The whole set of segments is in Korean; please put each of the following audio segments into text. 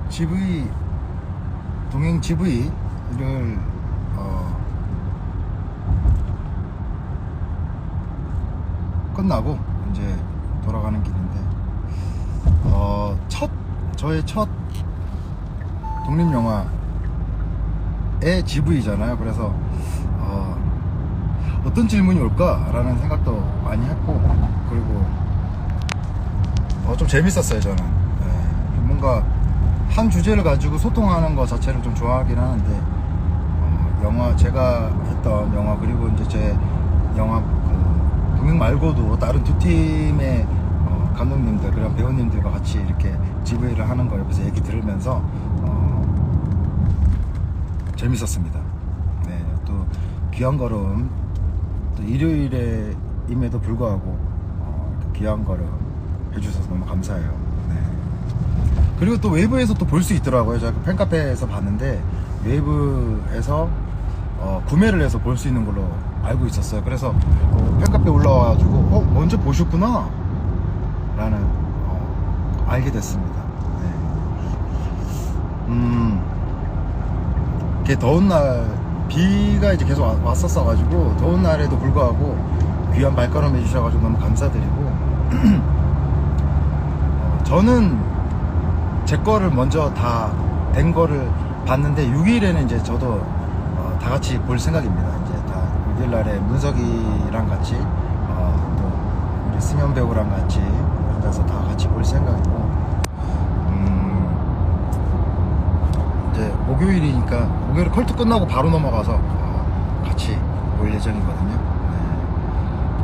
GV 동행 GV를 끝나고 이제 돌아가는 길인데 저의 첫 독립영화의 GV잖아요. 그래서 어떤 질문이 올까라는 생각도 많이 했고, 그리고 좀 재밌었어요. 저는 뭔가 한 주제를 가지고 소통하는 것 자체를 좀 좋아하긴 하는데, 제가 했던 영화, 그리고 이제 제 영화 동행 말고도 다른 두 팀의 감독님들, 그런 배우님들과 같이 이렇게 GV를 하는 거 옆에서 얘기 들으면서 재밌었습니다. 네, 또 귀한 걸음, 또 일요일에임에도 불구하고 귀한 걸음 해주셔서 너무 감사해요. 네. 그리고 또 웨이브에서 또 볼 수 있더라고요. 제가 팬카페에서 봤는데 웨이브에서 구매를 해서 볼 수 있는 걸로 알고 있었어요. 그래서 팬카페 올라와가지고 먼저 보셨구나 라는 알게 됐습니다. 네. 이렇게 더운 날, 비가 이제 계속 왔었어가지고 더운 날에도 불구하고 귀한 발걸음 해주셔가지고 너무 감사드리고 저는 제 거를 먼저 다 된 거를 봤는데 6일에는 이제 저도 다 같이 볼 생각입니다. 이제 다 6일 날에 문석이랑 같이 또 우리 승현 배우랑 같이 앉아서 다 같이 볼 생각이고, 이제 목요일이니까 목요일 컬트 끝나고 바로 넘어가서 같이 볼 예정이거든요. 네.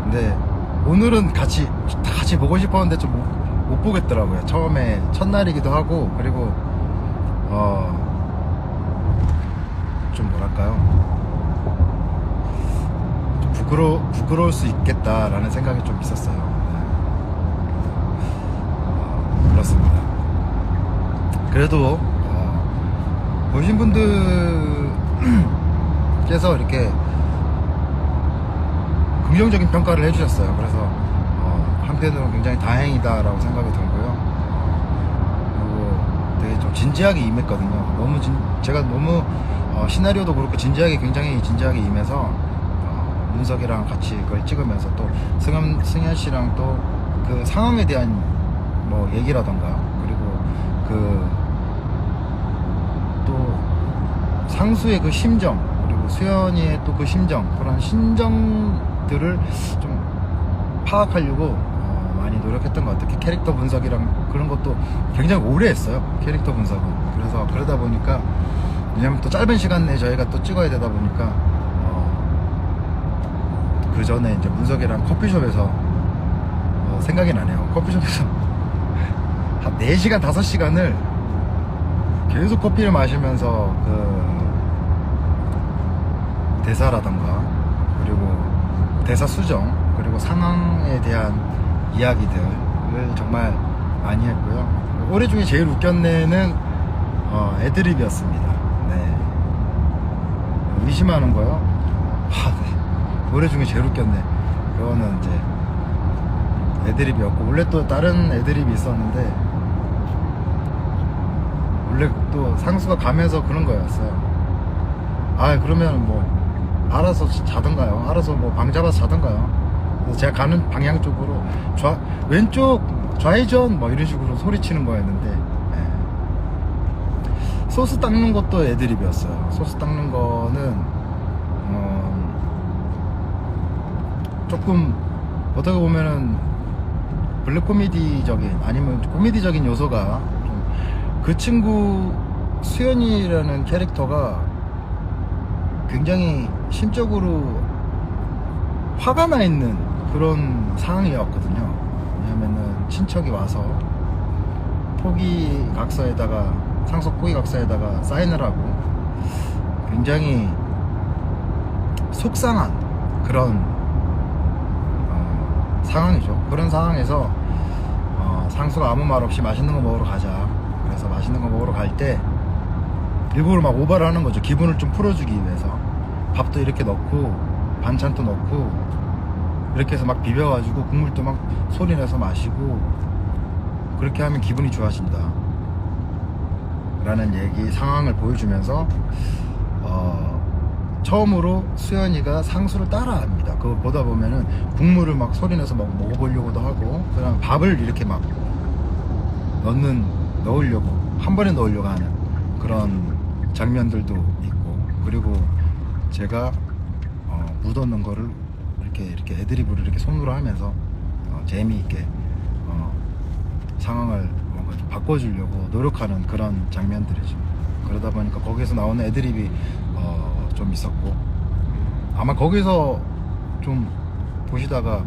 근데 오늘은 다 같이 보고 싶었는데 좀 못 보겠더라고요. 처음에 첫날이기도 하고, 그리고 좀 뭐랄까요, 좀 부끄러울 수 있겠다라는 생각이 좀 있었어요. 네. 그렇습니다. 그래도 보신 분들께서 이렇게 긍정적인 평가를 해주셨어요. 그래서 한편으로는 굉장히 다행이다라고 생각이 들고요. 그리고 되게 좀 진지하게 임했거든요. 제가 너무 시나리오도 그렇고 굉장히 진지하게 임해서 문석이랑 같이 그걸 찍으면서 또 승현 씨랑 또 그 상황에 대한 뭐 얘기라던가, 그리고 또 상수의 그 심정, 그리고 수연이의 또 그 심정, 그런 심정들을 좀 파악하려고 많이 노력했던 것 같아요. 캐릭터 분석이랑 그런 것도 굉장히 오래 했어요. 캐릭터 분석은. 그래서 그러다 보니까, 왜냐면 또 짧은 시간 내에 저희가 또 찍어야 되다 보니까 그 전에 이제 문석이랑 커피숍에서 생각이 나네요. 커피숍에서 한 4시간 5시간을 계속 커피를 마시면서 대사라던가, 그리고 대사 수정, 그리고 상황에 대한 이야기들을 정말 많이 했고요. 올해 중에 제일 웃겼네는 애드립이었습니다. 네. 의심하는 거요? 네. 올해 중에 제일 웃겼네. 그거는 이제 애드립이었고, 원래 또 다른 애드립이 있었는데, 원래 또 상수가 가면서 그런 거였어요. 그러면 뭐 알아서 자던가요, 알아서 뭐 방 잡아서 자던가요. 그래서 제가 가는 방향 쪽으로 왼쪽 좌회전 뭐 이런 식으로 소리치는 거였는데, 소스 닦는 것도 애드립이었어요. 소스 닦는 거는 조금 어떻게 보면은 블랙 코미디적인, 아니면 코미디적인 요소가 좀, 그 친구 수연이라는 캐릭터가 굉장히 심적으로 화가 나 있는 그런 상황이었거든요. 왜냐면은 친척이 와서 상속 포기 각서에다가 사인을 하고 굉장히 속상한 그런 상황이죠. 그런 상황에서 상수가 아무 말 없이 맛있는 거 먹으러 가자, 그래서 맛있는 거 먹으러 갈 때 일부러 막 오버를 하는 거죠. 기분을 좀 풀어주기 위해서 밥도 이렇게 넣고 반찬도 넣고 이렇게 해서 막 비벼가지고 국물도 막 소리내서 마시고, 그렇게 하면 기분이 좋아진다. 라는 얘기 상황을 보여주면서 처음으로 수연이가 상수를 따라합니다. 그거 보다 보면은 국물을 막 소리내서 막 먹어보려고도 하고, 그냥 밥을 이렇게 막 넣으려고 한 번에 넣으려고 하는 그런 장면들도 있고, 그리고 제가 묻어놓은 거를 이렇게 애드리브를 이렇게 손으로 하면서 재미있게 상황을 뭔가 좀 바꿔주려고 노력하는 그런 장면들이죠. 그러다 보니까 거기서 나오는 애드립이 좀 있었고, 아마 거기서 좀 보시다가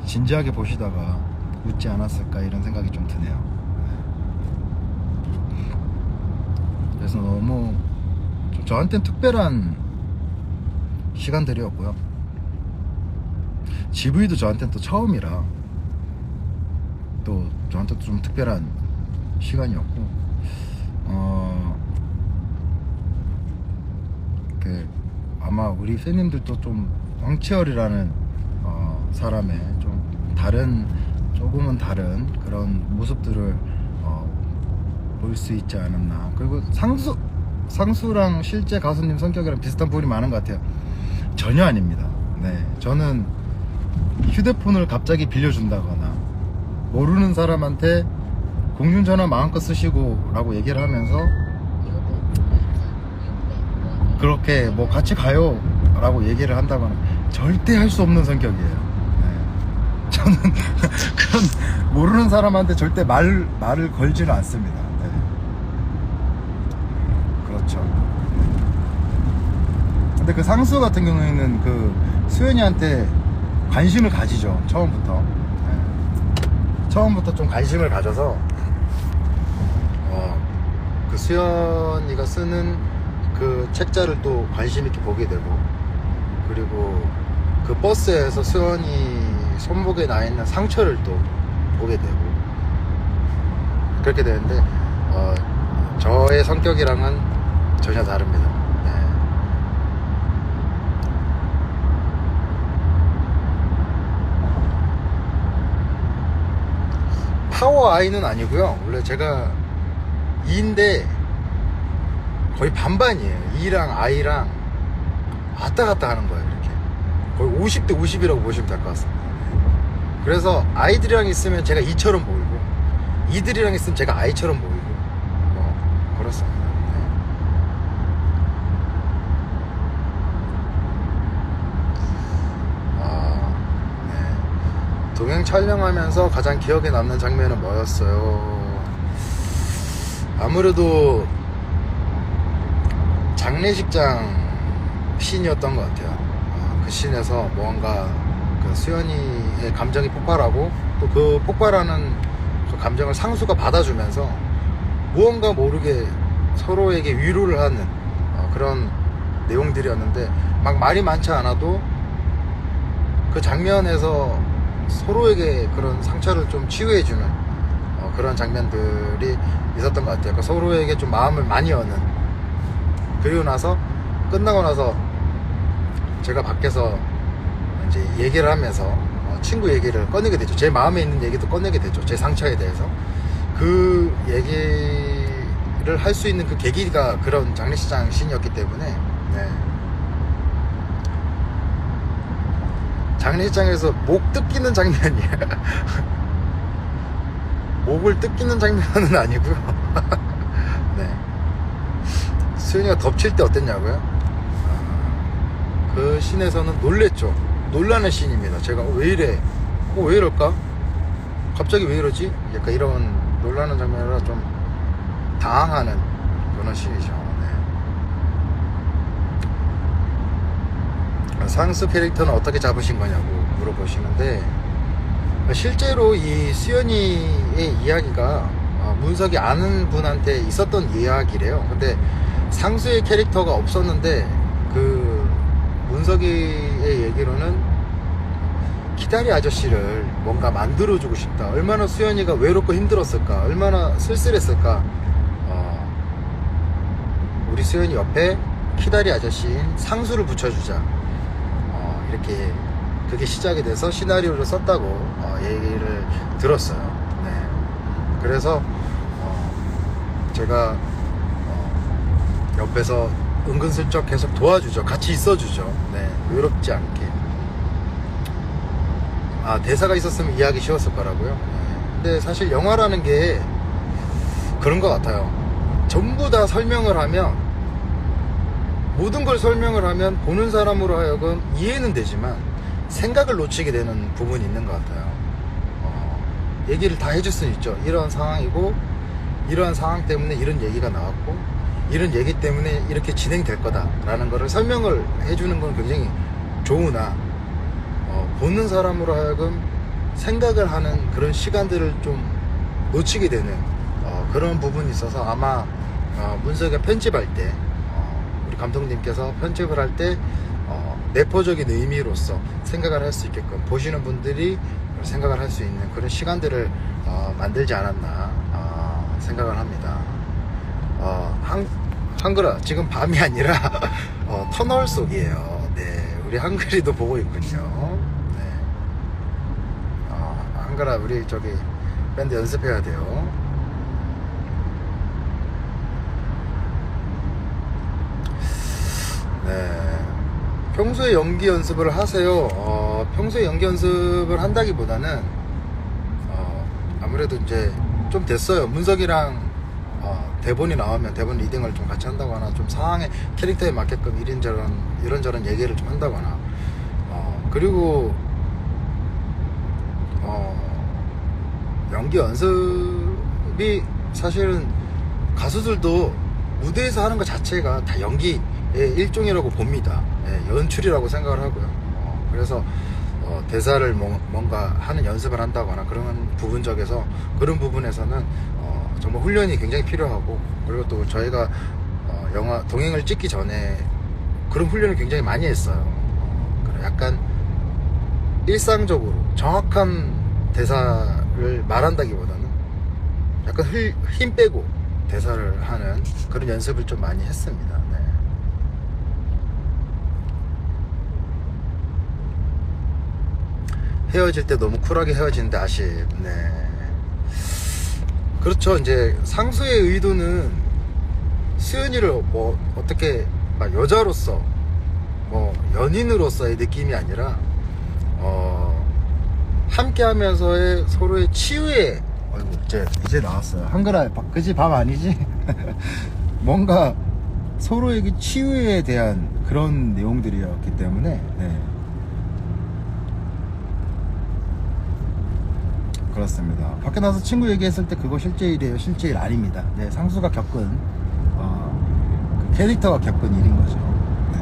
진지하게 보시다가 웃지 않았을까 이런 생각이 좀 드네요. 그래서 너무 저한테는 특별한 시간들이었고요. GV도 저한테는 또 처음이라 또 저한테도 좀 특별한 시간이었고, 아마 우리 팬님들도 좀 황치열이라는 사람의 좀 조금은 다른 그런 모습들을 볼 수 있지 않았나. 그리고 상수랑 실제 가수님 성격이랑 비슷한 부분이 많은 것 같아요. 전혀 아닙니다. 네, 저는 휴대폰을 갑자기 빌려준다거나 모르는 사람한테 공중전화 마음껏 쓰시고 라고 얘기를 하면서 그렇게 뭐 같이 가요 라고 얘기를 한다거나 절대 할 수 없는 성격이에요. 네. 저는 그런 모르는 사람한테 절대 말을 걸지는 않습니다. 네. 그렇죠. 근데 그 상수 같은 경우에는 그 수연이한테 관심을 가지죠. 처음부터. 네. 처음부터 좀 관심을 가져서 그 수연이가 쓰는 그 책자를 또 관심 있게 보게 되고, 그리고 그 버스에서 수연이 손목에 나 있는 상처를 또 보게 되고, 그렇게 되는데 저의 성격이랑은 전혀 다릅니다. 네. 파워 아이는 아니고요. 원래 제가 2인데 거의 반반이에요. E랑 I랑 왔다 갔다 하는 거예요. 이렇게 거의 50대 50이라고 보시면 될 것 같습니다. 그래서 아이들이랑 있으면 제가 E처럼 보이고, 이들이랑 있으면 제가 I처럼 보이고, 뭐 그렇습니다. 네. 동행 촬영하면서 가장 기억에 남는 장면은 뭐였어요? 아무래도 장례식장 씬이었던 것 같아요. 그 씬에서 뭔가 그 수연이의 감정이 폭발하고, 또 그 폭발하는 그 감정을 상수가 받아주면서 무언가 모르게 서로에게 위로를 하는 그런 내용들이었는데, 막 말이 많지 않아도 그 장면에서 서로에게 그런 상처를 좀 치유해주는 그런 장면들이 있었던 것 같아요. 그러니까 서로에게 좀 마음을 많이 여는. 그리고 나서 끝나고 나서 제가 밖에서 이제 얘기를 하면서 친구 얘기를 꺼내게 되죠. 제 마음에 있는 얘기도 꺼내게 되죠. 제 상처에 대해서. 그 얘기를 할 수 있는 그 계기가 그런 장례식장 씬이었기 때문에, 네. 장례식장에서 목 뜯기는 장면이에요. 목을 뜯기는 장면은 아니고요. 네. 수연이가 덮칠 때 어땠냐고요? 그 씬에서는 놀랬죠. 놀라는 씬입니다. 제가 왜 이래? 왜 이럴까? 갑자기 왜 이러지? 약간 이런 놀라는 장면이라 좀 당황하는 그런 씬이죠. 네. 상수 캐릭터는 어떻게 잡으신 거냐고 물어보시는데, 실제로 이 수연이의 이야기가 문석이 아는 분한테 있었던 이야기래요. 근데 상수의 캐릭터가 없었는데, 그 문석이의 얘기로는 기다리 아저씨를 뭔가 만들어주고 싶다. 얼마나 수연이가 외롭고 힘들었을까, 얼마나 쓸쓸했을까. 우리 수연이 옆에 키다리 아저씨인 상수를 붙여주자. 이렇게 그게 시작이 돼서 시나리오를 썼다고 얘기를 들었어요. 네. 그래서 제가 옆에서 은근슬쩍 계속 도와주죠. 같이 있어주죠. 네, 외롭지 않게. 아, 대사가 있었으면 이해하기 쉬웠을 거라고요. 네. 근데 사실 영화라는 게 그런 것 같아요. 전부 다 설명을 하면, 모든 걸 설명을 하면 보는 사람으로 하여금 이해는 되지만 생각을 놓치게 되는 부분이 있는 것 같아요. 얘기를 다 해줄 수는 있죠. 이런 상황이고, 이러한 상황 때문에 이런 얘기가 나왔고, 이런 얘기 때문에 이렇게 진행될 거다라는 거를 설명을 해주는 건 굉장히 좋으나, 보는 사람으로 하여금 생각을 하는 그런 시간들을 좀 놓치게 되는 그런 부분이 있어서, 아마 문석이가 편집할 때, 우리 감독님께서 편집을 할 때 내포적인 의미로서 생각을 할 수 있게끔, 보시는 분들이 생각을 할 수 있는 그런 시간들을 만들지 않았나 생각을 합니다. 한글아, 지금 밤이 아니라 터널 속이에요. 네, 우리 한글이도 보고 있군요. 네. 한글아, 우리 저기 밴드 연습해야 돼요. 네. 평소에 연기 연습을 하세요? 평소에 연기 연습을 한다기보다는 아무래도 이제 좀 됐어요. 문석이랑 대본이 나오면 대본 리딩을 좀 같이 한다거나, 좀 상황에, 캐릭터에 맞게끔 이런저런 얘기를 좀 한다거나, 그리고 연기 연습이 사실은 가수들도 무대에서 하는 것 자체가 다 연기의 일종이라고 봅니다. 예, 연출이라고 생각을 하고요. 그래서 대사를 뭔가 하는 연습을 한다거나 그런 그런 부분에서는 정말 훈련이 굉장히 필요하고, 그리고 또 저희가 영화 동행을 찍기 전에 그런 훈련을 굉장히 많이 했어요. 약간 일상적으로 정확한 대사를 말한다기보다는 약간 힘 빼고 대사를 하는 그런 연습을 좀 많이 했습니다. 네. 헤어질 때 너무 쿨하게 헤어지는데 아쉽. 네. 그렇죠. 이제 상수의 의도는 수연이를 뭐 어떻게 막 여자로서, 뭐 연인으로서의 느낌이 아니라 함께 하면서의 서로의 치유에, 이제 나왔어요. 한글아, 그지? 밤 아니지? 뭔가 서로에게 치유에 대한 그런 내용들이었기 때문에, 네. 그렇습니다. 밖에 나서 친구 얘기했을 때 그거 실제 일이에요. 실제 일 아닙니다. 네, 상수가 겪은 그 캐릭터가 겪은 일인 거죠. 네.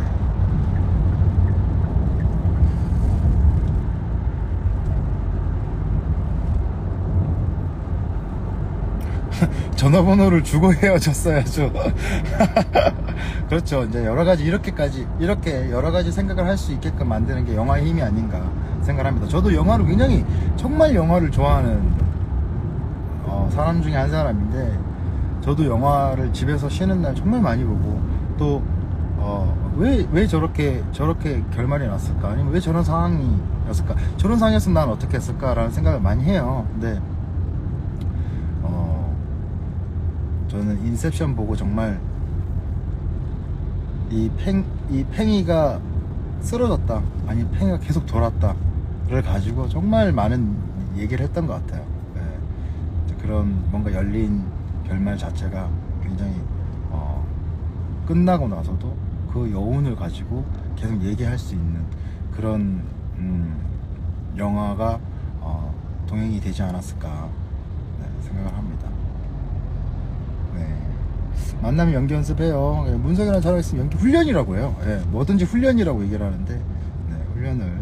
전화번호를 주고 헤어졌어야죠. 그렇죠. 이제 이렇게 여러 가지 생각을 할 수 있게끔 만드는 게 영화의 힘이 아닌가 생각합니다. 저도 영화를 굉장히, 정말 영화를 좋아하는 사람 중에 한 사람인데, 저도 영화를 집에서 쉬는 날 정말 많이 보고, 또 왜 저렇게 결말이 났을까, 아니면 왜 저런 상황이었을까, 저런 상황이었으면 난 어떻게 했을까 라는 생각을 많이 해요. 근데 저는 인셉션 보고 정말 이 팽이가 쓰러졌다, 아니 팽이가 계속 돌았다를 가지고 정말 많은 얘기를 했던 것 같아요. 네. 그런 뭔가 열린 결말 자체가 굉장히 끝나고 나서도 그 여운을 가지고 계속 얘기할 수 있는 그런 영화가 동행이 되지 않았을까, 네, 생각을 합니다. 네. 만나면 연기 연습해요. 문석이랑 저랑 있으면 연기 훈련이라고 해요. 네, 뭐든지 훈련이라고 얘기를 하는데, 네, 훈련을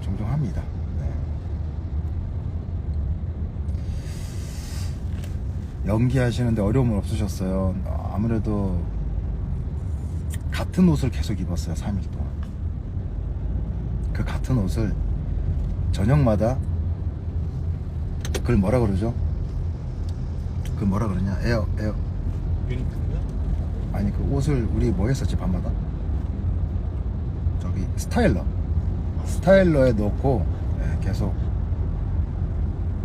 종종 합니다. 네. 연기하시는데 어려움은 없으셨어요? 아무래도 같은 옷을 계속 입었어요. 3일 동안. 그 같은 옷을 저녁마다, 그걸 뭐라 그러죠? 그 뭐라 그러냐? 에어 유니폼이요? 아니, 그 옷을 우리 뭐 했었지 밤마다? 저기 스타일러에 넣고, 예, 계속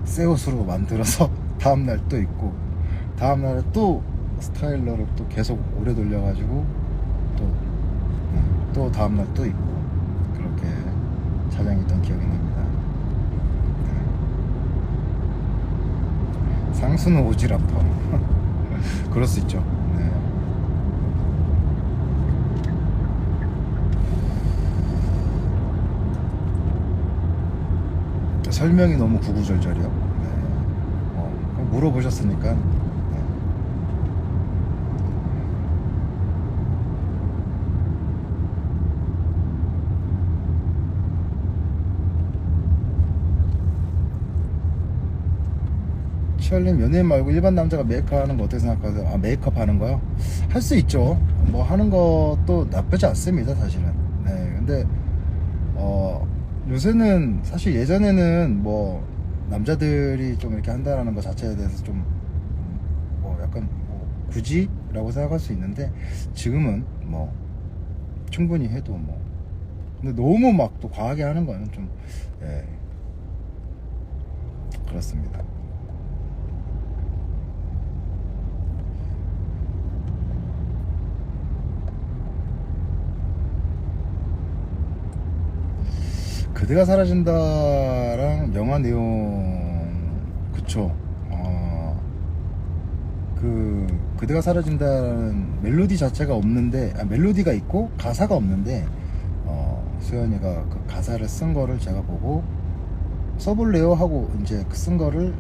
새 옷으로 만들어서 다음날 또 입고, 다음날에 또 스타일러를 또 계속 오래 돌려가지고 또 다음날 또 입고 그렇게 촬영했던 기억이 납니다. 네. 상수는 오지랖터. 그럴 수 있죠. 네. 설명이 너무 구구절절이요. 네. 물어보셨으니까. 네. 치얼님, 연예인 말고 일반 남자가 메이크업 하는 거 어떻게 생각하세요? 아, 메이크업 하는 거요? 할 수 있죠. 뭐 하는 것도 나쁘지 않습니다, 사실은. 네. 근데 요새는 사실 예전에는 뭐 남자들이 좀 이렇게 한다라는 것 자체에 대해서 좀 뭐 약간 뭐 굳이라고 생각할 수 있는데, 지금은 뭐 충분히 해도 뭐, 근데 너무 막 또 과하게 하는 거는 좀 예, 그렇습니다. 그대가 사라진다랑 영화 내용, 그쵸. 그대가 사라진다는 멜로디 자체가 없는데, 멜로디가 있고 가사가 없는데, 수연이가 그 가사를 쓴 거를 제가 보고 써볼래요 하고 이제 쓴 거를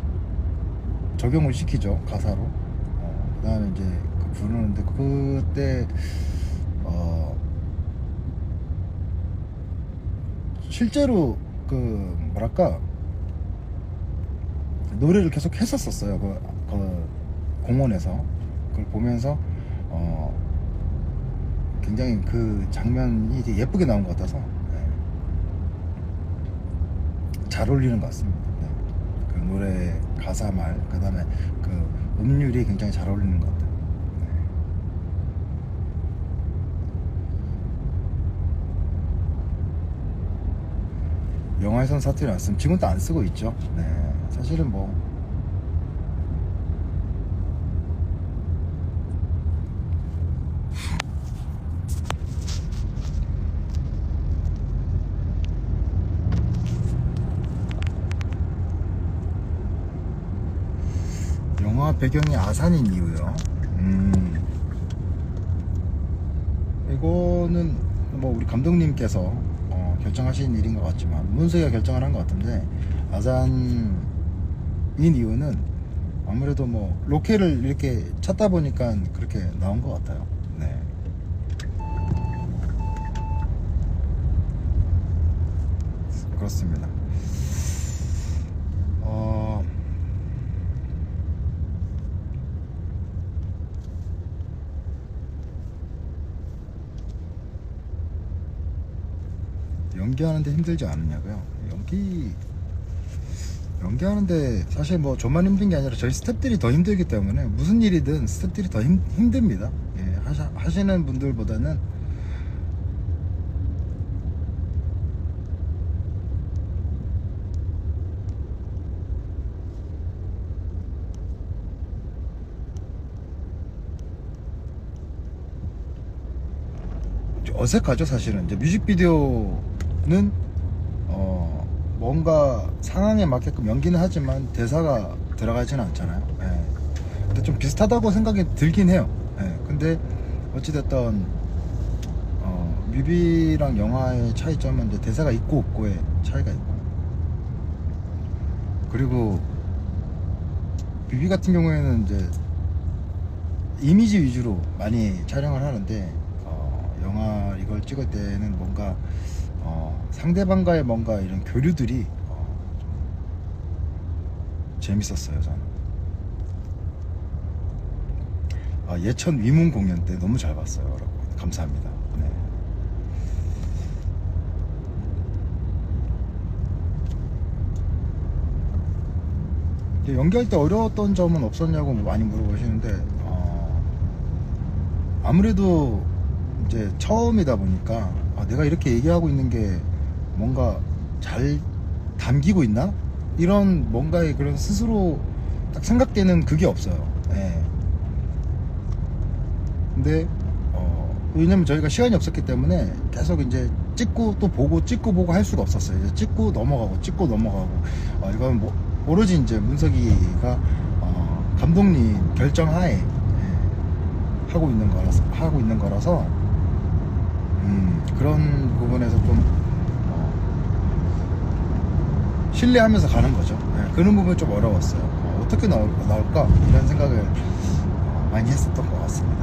적용을 시키죠, 가사로. 그 다음에 이제 부르는데, 그때 실제로 그 뭐랄까 노래를 계속 했었었어요. 그 공원에서 그걸 보면서 굉장히 그 장면이 되게 예쁘게 나온 것 같아서 잘 어울리는 것 같습니다. 네. 그 노래 가사 말, 그 다음에 그 음률이 굉장히 잘 어울리는 것 같아요. 영화에선 사투리 안 쓰면 지금도 안 쓰고 있죠. 네. 사실은 뭐 영화 배경이 아산인 이유요. 이거는 뭐 우리 감독님께서 결정하신 일인 것 같지만, 문수가 결정을 한 것 같은데, 아산인 이유는 아무래도 뭐 로케를 이렇게 찾다 보니까 그렇게 나온 것 같아요. 네. 그렇습니다. 연기하는데 힘들지 않느냐고요? 연기하는데 사실 뭐 저만 힘든 게 아니라 저희 스태프들이 더 힘들기 때문에, 무슨 일이든 스태프들이 더 힘듭니다. 예, 하시는 분들보다는 어색하죠. 사실은 이제 뮤직비디오는 뭔가 상황에 맞게끔 연기는 하지만 대사가 들어가지는 않잖아요. 예. 근데 좀 비슷하다고 생각이 들긴 해요. 예. 근데 어찌됐든 뮤비랑 영화의 차이점은 이제 대사가 있고 없고의 차이가 있고, 그리고 뮤비 같은 경우에는 이제 이미지 위주로 많이 촬영을 하는데, 영화 이걸 찍을 때는 뭔가 상대방과의 뭔가 이런 교류들이 재밌었어요, 저는. 예천 위문 공연 때 너무 잘 봤어요, 여러분. 감사합니다. 네. 연기할 때 어려웠던 점은 없었냐고 많이 물어보시는데, 아무래도 이제 처음이다 보니까 내가 이렇게 얘기하고 있는 게 뭔가 잘 담기고 있나? 이런 뭔가의 그런 스스로 딱 생각되는 그게 없어요. 예. 근데 왜냐면 저희가 시간이 없었기 때문에 계속 이제 찍고 또 보고 찍고 보고 할 수가 없었어요. 이제 찍고 넘어가고 이건 뭐 오로지 이제 문석이가 감독님 결정하에 하고 있는 거라서 그런 부분에서 좀 신뢰하면서 가는 거죠. 그런 부분이 좀 어려웠어요. 어떻게 나올까 이런 생각을 많이 했었던 것 같습니다.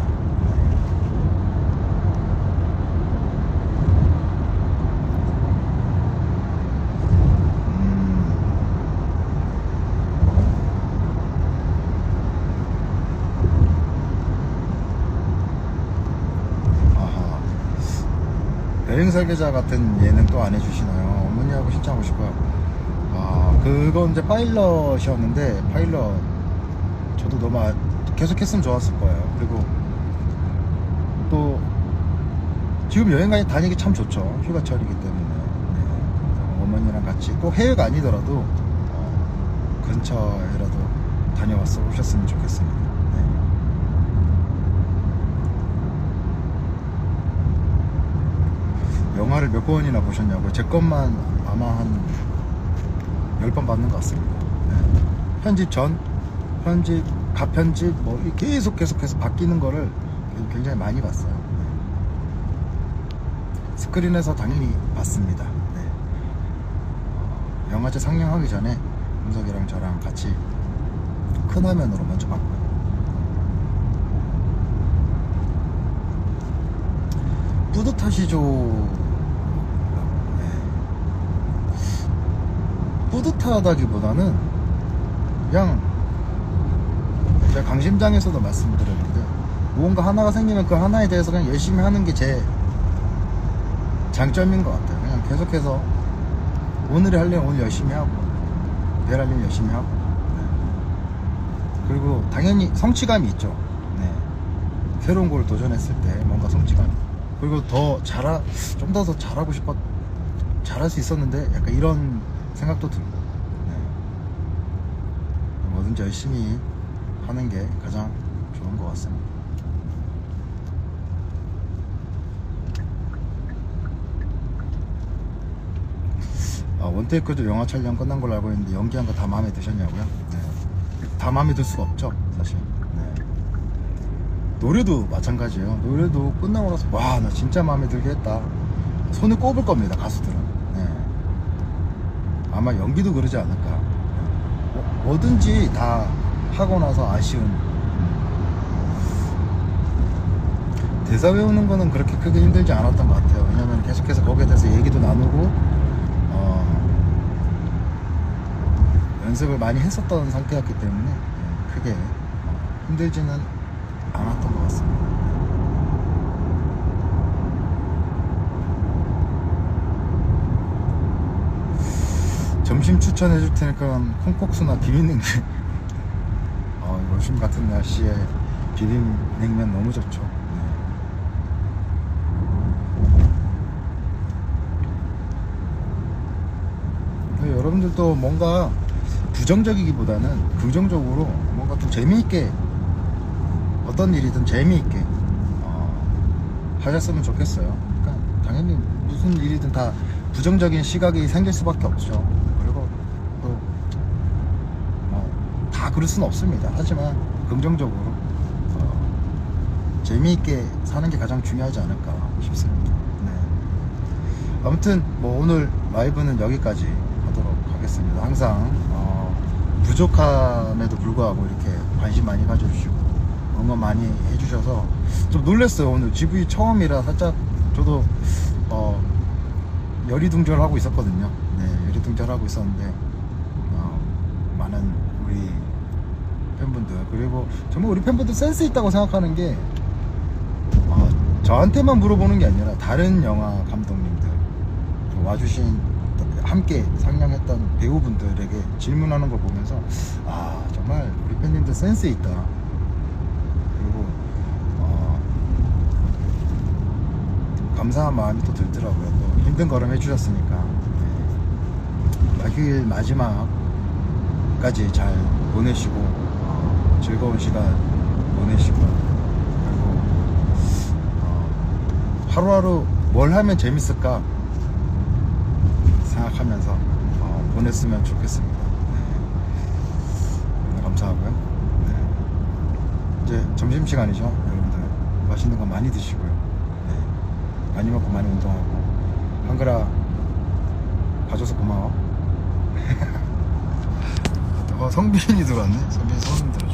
여행 설계자 같은 예능 또 안 해주시나요? 어머니하고 신청하고 싶어요. 그건 이제 파일럿이었는데 파일럿 저도 너무 계속 했으면 좋았을 거예요. 그리고 또 지금 여행 다니기 참 좋죠. 휴가철이기 때문에 어머니랑 같이 꼭 해외가 아니더라도 근처에라도 다녀왔어 오셨으면 좋겠습니다. 영화를 몇 번이나 보셨냐고요? 제 것만 아마 한 10번 봤는 것 같습니다. 편집 전, 편집, 가편집 뭐 계속해서 바뀌는 거를 굉장히 많이 봤어요. 스크린에서 당연히 봤습니다. 영화제 상영하기 전에 문석이랑 저랑 같이 큰 화면으로 먼저 봤고요. 뿌듯하시죠? 뿌듯하다기보다는 그냥 제가 강심장에서도 말씀드렸는데 무언가 하나가 생기면 그 하나에 대해서 그냥 열심히 하는 게 제 장점인 것 같아요. 그냥 계속해서 오늘이 할 일은 오늘 열심히 하고 내일 할 일은 열심히 하고 그리고 당연히 성취감이 있죠. 새로운 걸 도전했을 때 뭔가 성취감 그리고 좀 더 잘하고 잘할 수 있었는데 약간 이런 생각도 들고 뭐든지 열심히 하는 게 가장 좋은 것 같습니다. 원테이크도 영화 촬영 끝난 걸로 알고 있는데 연기한 거 다 마음에 드셨냐고요? 다 마음에 들 수가 없죠 사실. 노래도 마찬가지예요. 노래도 끝나고 나서 와 나 진짜 마음에 들게 했다 손을 꼽을 겁니다 가수들은. 아마 연기도 그러지 않을까. 뭐든지 다 하고 나서 아쉬운. 대사 외우는 거는 그렇게 크게 힘들지 않았던 것 같아요. 왜냐면 계속해서 거기에 대해서 얘기도 나누고 연습을 많이 했었던 상태였기 때문에 크게 힘들지는 않았던 것 같습니다. 점심 추천해 줄 테니까 콩국수나 비빔냉면. 요즘 같은 날씨에 비빔냉면 너무 좋죠. 여러분들도 뭔가 부정적이기보다는 긍정적으로 뭔가 좀 재미있게 어떤 일이든 재미있게 하셨으면 좋겠어요. 그러니까 당연히 무슨 일이든 다 부정적인 시각이 생길 수밖에 없죠. 그리고 또 다 그럴 수는 없습니다. 하지만 긍정적으로 재미있게 사는 게 가장 중요하지 않을까 싶습니다. 아무튼 뭐 오늘 라이브는 여기까지 하도록 하겠습니다. 항상 부족함에도 불구하고 이렇게 관심 많이 가져주시고 응원 많이 해주셔서 좀 놀랐어요. 오늘 GV 처음이라 살짝 저도 열이둥절하고 있었거든요. 열이둥절하고 있었는데 많은 우리 팬분들 그리고 정말 우리 팬분들 센스 있다고 생각하는 게 저한테만 물어보는 게 아니라 다른 영화 감독님들 와주신 함께 상영했던 배우분들에게 질문하는 걸 보면서 정말 우리 팬님들 센스 있다. 그리고 감사한 마음이 또 들더라고요. 또 힘든 걸음 해주셨으니까 휴일 마지막까지 잘 보내시고 즐거운 시간 보내시고 그리고 하루하루 뭘 하면 재밌을까 생각하면서 보냈으면 좋겠습니다. 네. 감사하고요. 네. 이제 점심시간이죠. 여러분들 맛있는 거 많이 드시고요. 네. 많이 먹고 많이 운동하고. 한글아 봐줘서 고마워. 성빈이 들어왔네. 성빈이 손 들어.